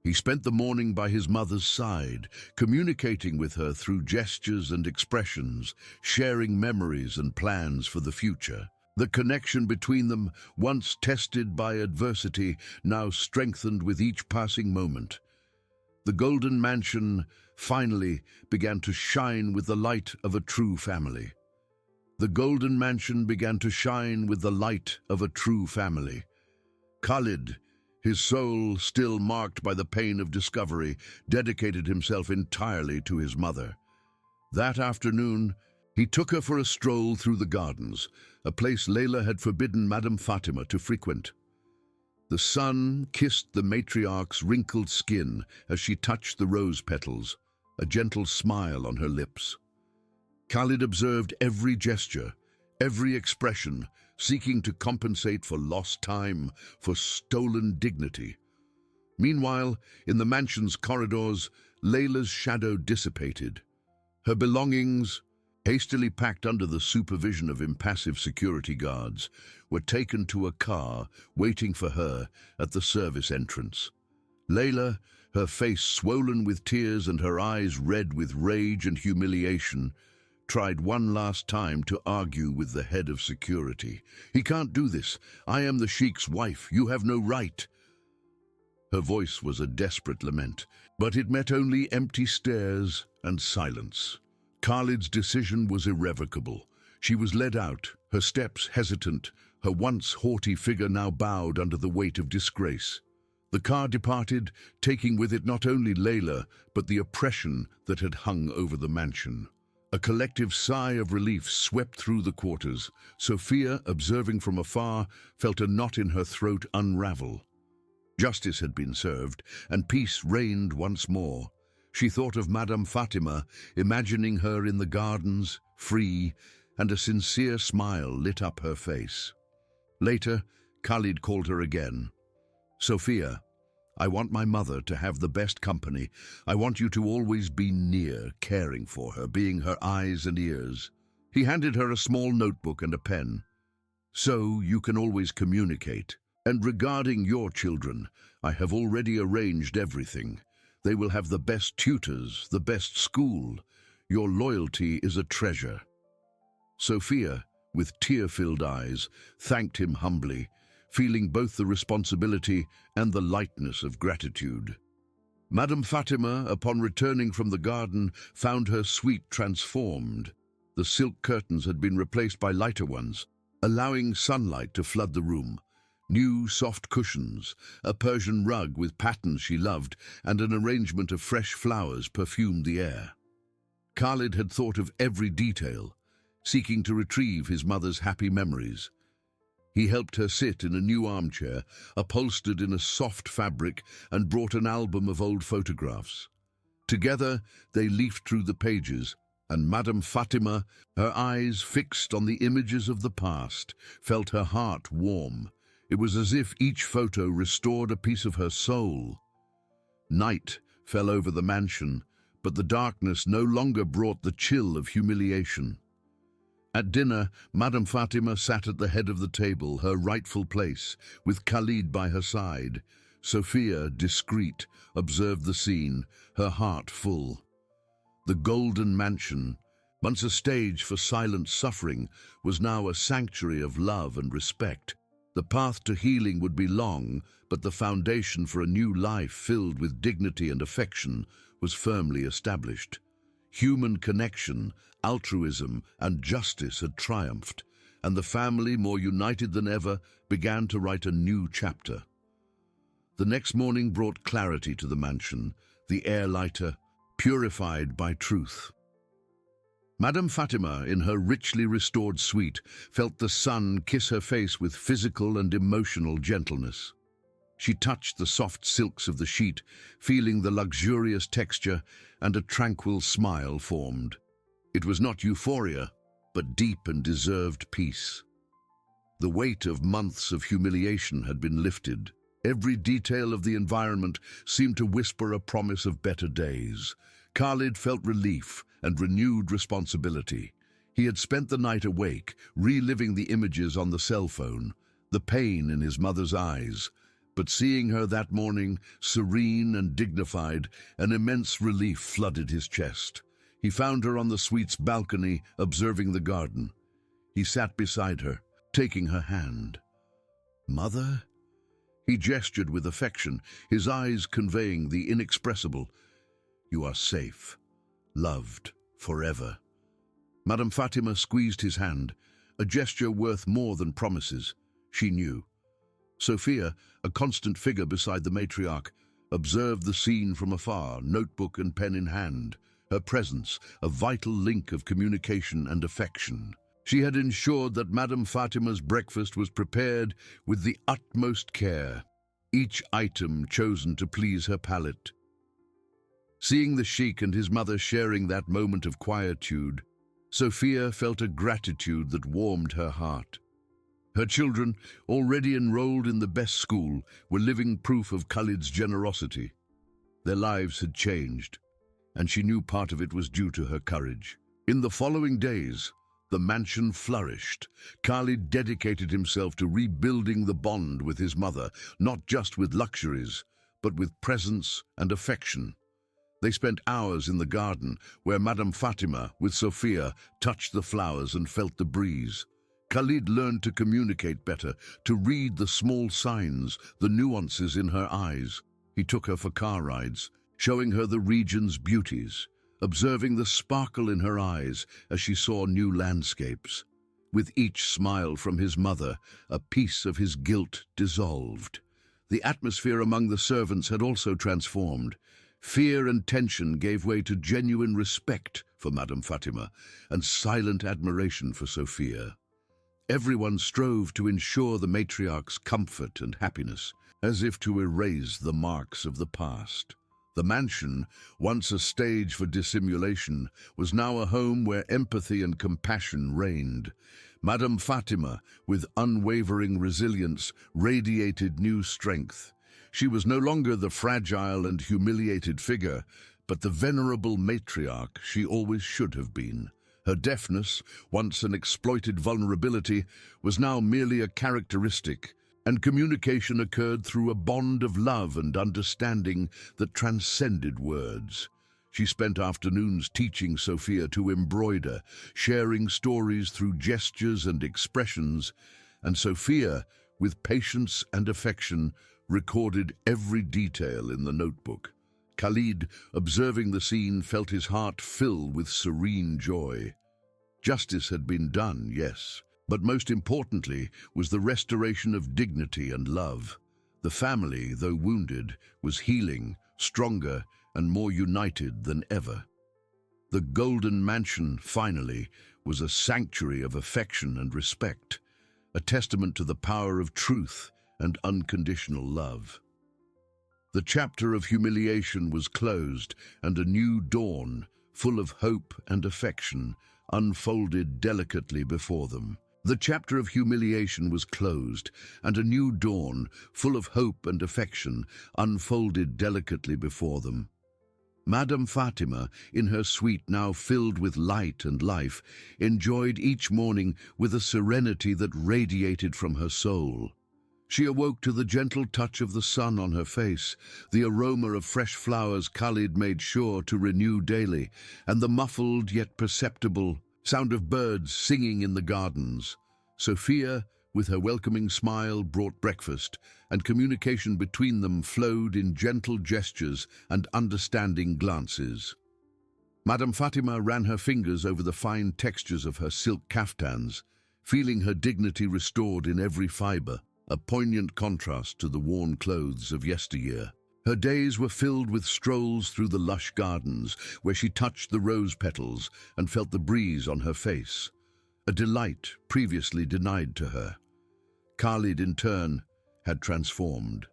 He spent the morning by his mother's side, communicating with her through gestures and expressions, sharing memories and plans for the future. The connection between them, once tested by adversity, now strengthened with each passing moment. The golden mansion finally began to shine with the light of a true family. The golden mansion began to shine with the light of a true family. Khalid, his soul still marked by the pain of discovery, dedicated himself entirely to his mother. That afternoon, he took her for a stroll through the gardens, a place Layla had forbidden Madame Fatima to frequent. The sun kissed the matriarch's wrinkled skin as she touched the rose petals, a gentle smile on her lips. Khalid observed every gesture, every expression, seeking to compensate for lost time, for stolen dignity. Meanwhile, in the mansion's corridors, Layla's shadow dissipated. Her belongings, hastily packed under the supervision of impassive security guards, were taken to a car waiting for her at the service entrance. Layla, her face swollen with tears and her eyes red with rage and humiliation, tried one last time to argue with the head of security. "He can't do this. I am the Sheikh's wife. You have no right." Her voice was a desperate lament, but it met only empty stares and silence. Khalid's decision was irrevocable. She was led out, her steps hesitant, her once haughty figure now bowed under the weight of disgrace. The car departed, taking with it not only Layla, but the oppression that had hung over the mansion. A collective sigh of relief swept through the quarters. Sophia, observing from afar, felt a knot in her throat unravel. Justice had been served, and peace reigned once more. She thought of Madame Fatima, imagining her in the gardens, free, and a sincere smile lit up her face. Later, Khalid called her again. "Sophia, I want my mother to have the best company. I want you to always be near, caring for her, being her eyes and ears." He handed her a small notebook and a pen. "So you can always communicate. And regarding your children, I have already arranged everything. They will have the best tutors, the best school. Your loyalty is a treasure." Sophia, with tear-filled eyes, thanked him humbly, feeling both the responsibility and the lightness of gratitude. Madame Fatima, upon returning from the garden, found her suite transformed. The silk curtains had been replaced by lighter ones, allowing sunlight to flood the room. New soft cushions, a Persian rug with patterns she loved, and an arrangement of fresh flowers perfumed the air. Khalid had thought of every detail. seeking to retrieve his mother's happy memories. He helped her sit in a new armchair, upholstered in a soft fabric, and brought an album of old photographs. Together, they leafed through the pages, and Madame Fatima, her eyes fixed on the images of the past, felt her heart warm. It was as if each photo restored a piece of her soul. Night fell over the mansion, but the darkness no longer brought the chill of humiliation. At dinner, Madame Fatima sat at the head of the table, her rightful place, with Khalid by her side. Sophia, discreet, observed the scene, her heart full. The golden mansion, once a stage for silent suffering, was now a sanctuary of love and respect. The path to healing would be long, but the foundation for a new life filled with dignity and affection was firmly established. Human connection, altruism, and justice had triumphed, and the family, more united than ever, began to write a new chapter. The next morning brought clarity to the mansion, the air lighter, purified by truth. Madame Fatima, in her richly restored suite, felt the sun kiss her face with physical and emotional gentleness. She touched the soft silks of the sheet, feeling the luxurious texture, and a tranquil smile formed. It was not euphoria, but deep and deserved peace. The weight of months of humiliation had been lifted. Every detail of the environment seemed to whisper a promise of better days. Khalid felt relief and renewed responsibility. He had spent the night awake, reliving the images on the cell phone, the pain in his mother's eyes. But seeing her that morning, serene and dignified, an immense relief flooded his chest. He found her on the suite's balcony, observing the garden. He sat beside her, taking her hand. "Mother?" He gestured with affection, his eyes conveying the inexpressible. "You are safe, loved, forever." Madame Fatima squeezed his hand, a gesture worth more than promises. She knew. Sophia, a constant figure beside the matriarch, observed the scene from afar, notebook and pen in hand, her presence a vital link of communication and affection. She had ensured that Madame Fatima's breakfast was prepared with the utmost care, each item chosen to please her palate. Seeing the sheikh and his mother sharing that moment of quietude, Sophia felt a gratitude that warmed her heart. Her children, already enrolled in the best school, were living proof of Khalid's generosity. Their lives had changed, and she knew part of it was due to her courage. In the following days, the mansion flourished. Khalid dedicated himself to rebuilding the bond with his mother, not just with luxuries, but with presence and affection. They spent hours in the garden, where Madame Fatima, with Sophia, touched the flowers and felt the breeze. Khalid learned to communicate better, to read the small signs, the nuances in her eyes. He took her for car rides, showing her the region's beauties, observing the sparkle in her eyes as she saw new landscapes. With each smile from his mother, a piece of his guilt dissolved. The atmosphere among the servants had also transformed. Fear and tension gave way to genuine respect for Madame Fatima and silent admiration for Sophia. Everyone strove to ensure the matriarch's comfort and happiness, as if to erase the marks of the past. The mansion, once a stage for dissimulation, was now a home where empathy and compassion reigned. Madame Fatima, with unwavering resilience, radiated new strength. She was no longer the fragile and humiliated figure, but the venerable matriarch she always should have been. Her deafness, once an exploited vulnerability, was now merely a characteristic, and communication occurred through a bond of love and understanding that transcended words. She spent afternoons teaching Sophia to embroider, sharing stories through gestures and expressions, and Sophia, with patience and affection, recorded every detail in the notebook. Khalid, observing the scene, felt his heart fill with serene joy. Justice had been done, yes, but most importantly was the restoration of dignity and love. The family, though wounded, was healing, stronger and more united than ever. The Golden Mansion, finally, was a sanctuary of affection and respect, a testament to the power of truth and unconditional love. The chapter of humiliation was closed, and a new dawn, full of hope and affection, unfolded delicately before them. The chapter of humiliation was closed, and a new dawn, full of hope and affection, unfolded delicately before them. Madame Fatima, in her suite now filled with light and life, enjoyed each morning with a serenity that radiated from her soul. She awoke to the gentle touch of the sun on her face, the aroma of fresh flowers Khalid made sure to renew daily, and the muffled yet perceptible sound of birds singing in the gardens. Sophia, with her welcoming smile, brought breakfast, and communication between them flowed in gentle gestures and understanding glances. Madame Fatima ran her fingers over the fine textures of her silk caftans, feeling her dignity restored in every fibre, a poignant contrast to the worn clothes of yesteryear. Her days were filled with strolls through the lush gardens, where she touched the rose petals and felt the breeze on her face, a delight previously denied to her. Khalid, in turn, had transformed.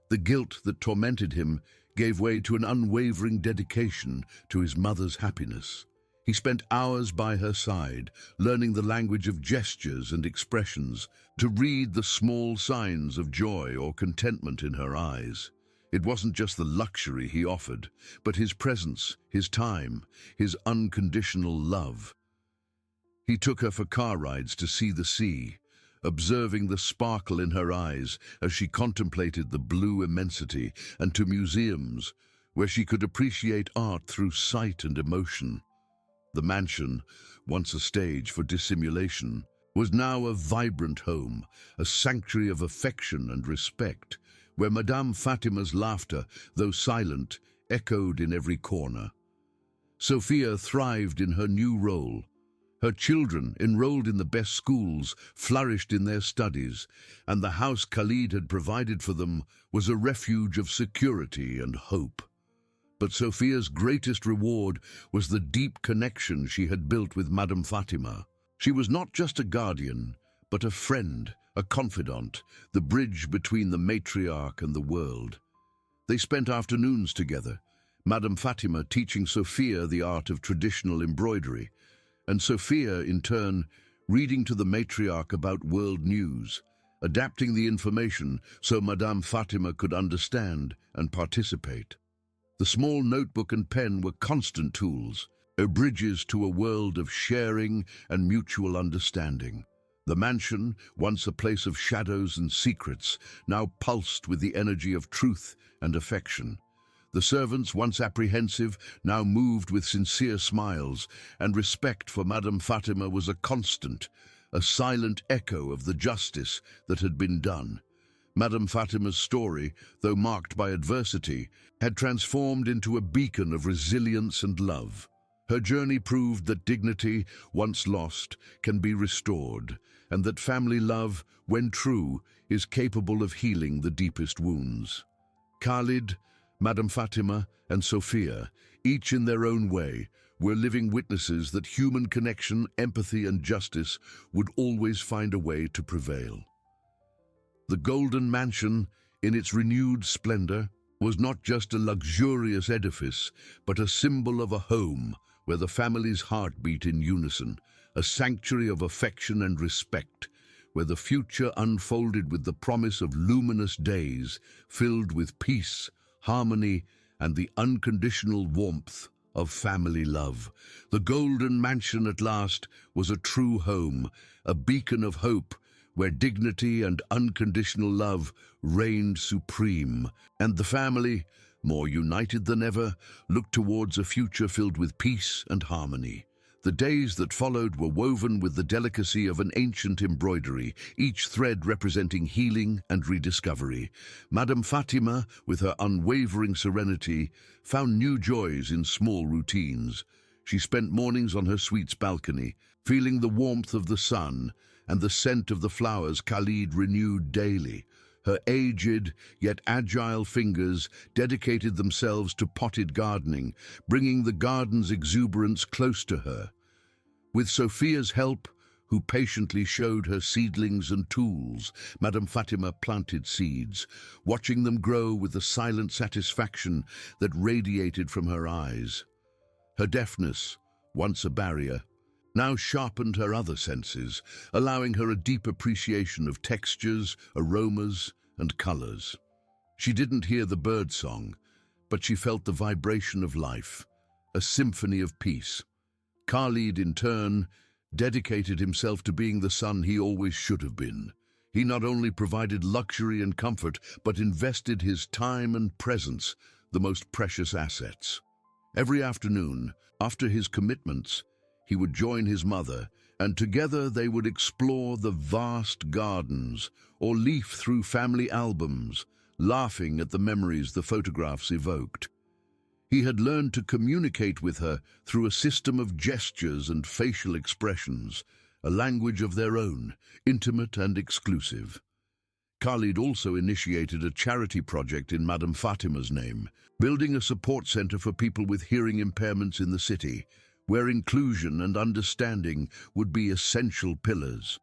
The guilt that tormented him gave way to an unwavering dedication to his mother's happiness. He spent hours by her side, learning the language of gestures and expressions, to read the small signs of joy or contentment in her eyes. It wasn't just the luxury he offered, but his presence, his time, his unconditional love. He took her for car rides to see the sea, observing the sparkle in her eyes as she contemplated the blue immensity, and to museums, where she could appreciate art through sight and emotion. The mansion, once a stage for dissimulation, was now a vibrant home, a sanctuary of affection and respect, where Madame Fatima's laughter, though silent, echoed in every corner. Sophia thrived in her new role. Her children, enrolled in the best schools, flourished in their studies, and the house Khalid had provided for them was a refuge of security and hope. But Sophia's greatest reward was the deep connection she had built with Madame Fatima. She was not just a guardian, but a friend, a confidant, the bridge between the matriarch and the world. They spent afternoons together, Madame Fatima teaching Sophia the art of traditional embroidery, and Sophia, in turn, reading to the matriarch about world news, adapting the information so Madame Fatima could understand and participate. The small notebook and pen were constant tools, bridges to a world of sharing and mutual understanding. The mansion, once a place of shadows and secrets, now pulsed with the energy of truth and affection. The servants, once apprehensive, now moved with sincere smiles, and respect for Madame Fatima was a constant, a silent echo of the justice that had been done. Madame Fatima's story, though marked by adversity, had transformed into a beacon of resilience and love. Her journey proved that dignity, once lost, can be restored, and that family love, when true, is capable of healing the deepest wounds. Khalid, Madame Fatima, and Sophia, each in their own way, were living witnesses that human connection, empathy, and justice would always find a way to prevail. The Golden Mansion, in its renewed splendor, was not just a luxurious edifice, but a symbol of a home where the family's heart beat in unison, a sanctuary of affection and respect, where the future unfolded with the promise of luminous days filled with peace, harmony, and the unconditional warmth of family love. The Golden Mansion at last was a true home, a beacon of hope, where dignity and unconditional love reigned supreme, and the family, more united than ever, looked towards a future filled with peace and harmony. The days that followed were woven with the delicacy of an ancient embroidery, each thread representing healing and rediscovery. Madame Fatima, with her unwavering serenity, found new joys in small routines. She spent mornings on her suite's balcony, feeling the warmth of the sun and the scent of the flowers Khalid renewed daily. Her aged yet agile fingers dedicated themselves to potted gardening, bringing the garden's exuberance close to her. With Sophia's help, who patiently showed her seedlings and tools, Madame Fatima planted seeds, watching them grow with the silent satisfaction that radiated from her eyes. Her deafness, once a barrier, now sharpened her other senses, allowing her a deep appreciation of textures, aromas, and colors. She didn't hear the bird song, but she felt the vibration of life, a symphony of peace. Khalid, in turn, dedicated himself to being the son he always should have been. He not only provided luxury and comfort, but invested his time and presence, the most precious assets. Every afternoon, after his commitments, he would join his mother, and together they would explore the vast gardens or leaf through family albums, laughing at the memories the photographs evoked. He had learned to communicate with her through a system of gestures and facial expressions, a language of their own, intimate and exclusive. Khalid also initiated a charity project in Madame Fatima's name, building a support center for people with hearing impairments in the city, where inclusion and understanding would be essential pillars.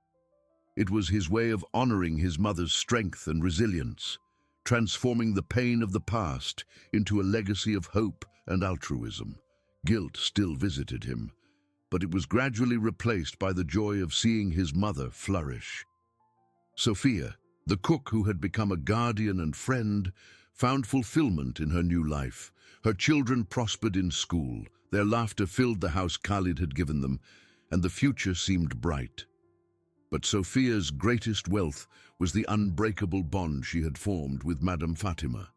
It was his way of honoring his mother's strength and resilience, transforming the pain of the past into a legacy of hope and altruism. Guilt still visited him, but it was gradually replaced by the joy of seeing his mother flourish. Sophia, the cook who had become a guardian and friend, found fulfillment in her new life. Her children prospered in school, their laughter filled the house Khalid had given them, and the future seemed bright. But Sophia's greatest wealth was the unbreakable bond she had formed with Madame Fatima.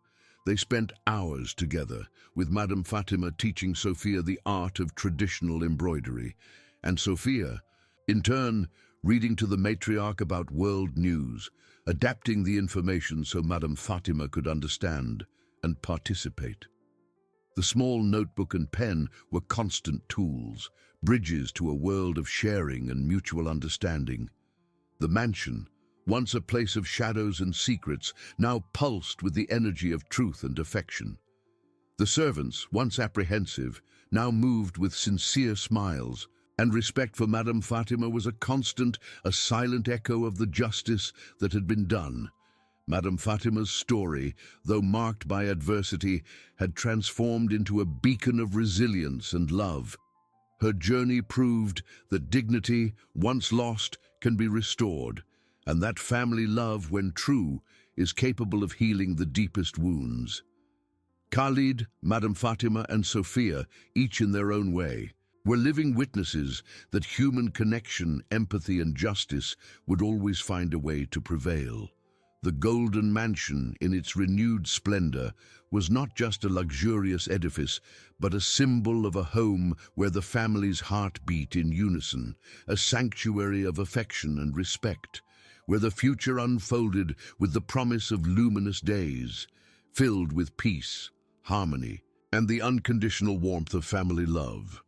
They spent hours together, with Madame Fatima teaching Sophia the art of traditional embroidery, and Sophia, in turn, reading to the matriarch about world news, adapting the information so Madame Fatima could understand and participate. The small notebook and pen were constant tools, bridges to a world of sharing and mutual understanding. The mansion, once a place of shadows and secrets, now pulsed with the energy of truth and affection. The servants, once apprehensive, now moved with sincere smiles, and respect for Madame Fatima was a constant, a silent echo of the justice that had been done. Madame Fatima's story, though marked by adversity, had transformed into a beacon of resilience and love. Her journey proved that dignity, once lost, can be restored, and that family love, when true, is capable of healing the deepest wounds. Khalid, Madame Fatima, and Sophia, each in their own way, were living witnesses that human connection, empathy, and justice would always find a way to prevail. The Golden Mansion, in its renewed splendor, was not just a luxurious edifice, but a symbol of a home where the family's heart beat in unison, a sanctuary of affection and respect, where the future unfolded with the promise of luminous days, filled with peace, harmony, and the unconditional warmth of family love.